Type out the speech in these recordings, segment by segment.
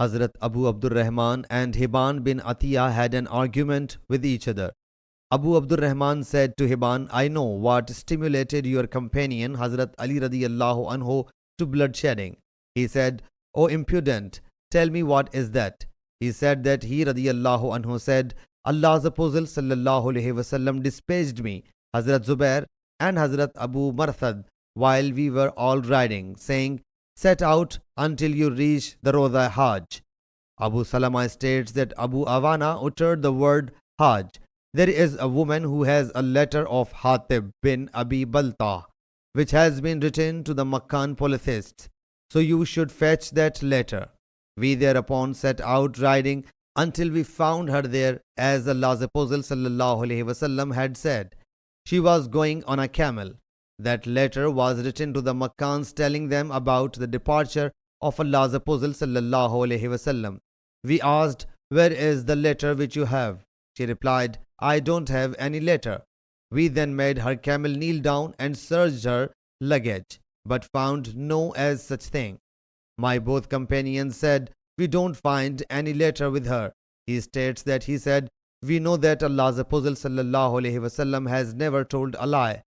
Hazrat Abu Abdurrahman and Hibban bin Atiyah had an argument with each other. Abu Abdurrahman said to Hibban, I know what stimulated your companion Hazrat Ali radiyallahu anhu to bloodshedding. He said, O impudent, tell me what is that? He said that he radiyallahu anhu said, Allah's Apostle sallallahu alaihi wasallam dispatched me, Hazrat Zubair and Hazrat Abu Marthad, while we were all riding, saying, set out until you reach the Roza Hajj. Abu Salama states that Abu Awana uttered the word Hajj. There is a woman who has a letter of Hatib bin Abi Balta, which has been written to the Makkan polytheists. So you should fetch that letter. We thereupon set out riding until we found her there, as Allah's Apostle sallallahu alaihi wasallam had said. She was going on a camel. That letter was written to the Makkans telling them about the departure of Allah's Apostle sallallahu alaihi wasallam. We asked, where is the letter which you have? She replied, I don't have any letter. We then made her camel kneel down and searched her luggage, but found no as such thing. My both companions said, we don't find any letter with her. He states that he said, we know that Allah's Apostle sallallahu alaihi wasallam has never told a lie.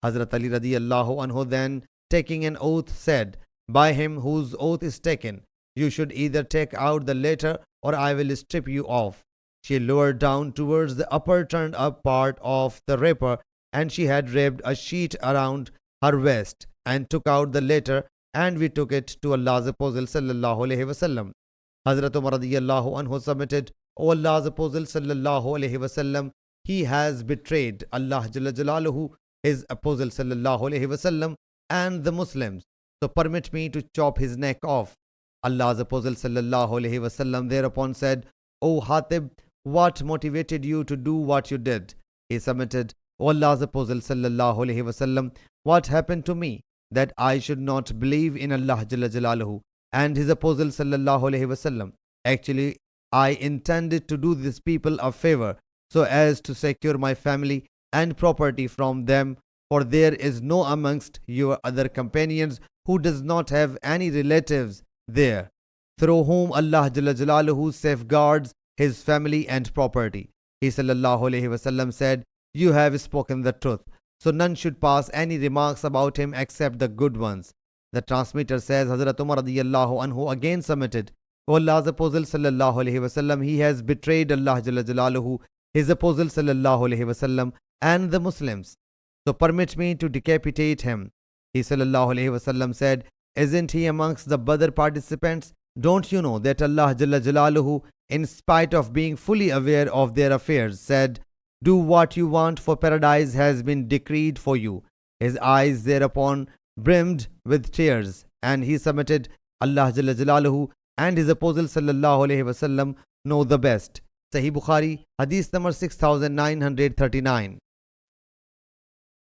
Hazrat Ali radiyallahu anhu then, taking an oath, said, by him whose oath is taken, you should either take out the letter or I will strip you off. She lowered down towards the upper turned up part of the wrapper, and she had wrapped a sheet around her waist and took out the letter, and we took it to Allah's Apostle sallallahu alaihi wasallam. Hazrat Umar radiyallahu anhu submitted, O Allah's Apostle sallallahu alaihi wasallam, he has betrayed Allah Jalla Jalaluhu, his Apostle sallallahu alaihi wasallam, and the Muslims. So permit me to chop his neck off. Allah's Apostle sallallahu alaihi wasallam thereupon said, O Hatib, what motivated you to do what you did? He submitted, O Allah's Apostle sallallahu alaihi wasallam, what happened to me that I should not believe in Allah Jalla Jalaluhu and his Apostle sallallahu alaihi wasallam? Actually, I intended to do these people a favor so as to secure my family and property from them, for there is no amongst your other companions who does not have any relatives there, through whom Allah Jalla Jalaluhu safeguards his family and property. He sallallahu alaihi wasallam said, you have spoken the truth, so none should pass any remarks about him except the good ones. The transmitter says, Hazrat Umar radiyallahu anhu again submitted, O Allah's Apostle sallallahu alaihi wasallam, he has betrayed Allah Jalla Jalaluhu, his Apostle sallallahu alaihi wasallam, and the Muslims. So permit me to decapitate him. He sallallahu alaihi wasallam said, isn't he amongst the Badr participants? Don't you know that Allah Jalla Jalaluhu, in spite of being fully aware of their affairs, said, do what you want, for paradise has been decreed for you. His eyes thereupon brimmed with tears, and he submitted, Allah Jalla Jalaluhu and his Apostle sallallahu alaihi wasallam know the best. Sahih Bukhari, Hadith number 6939.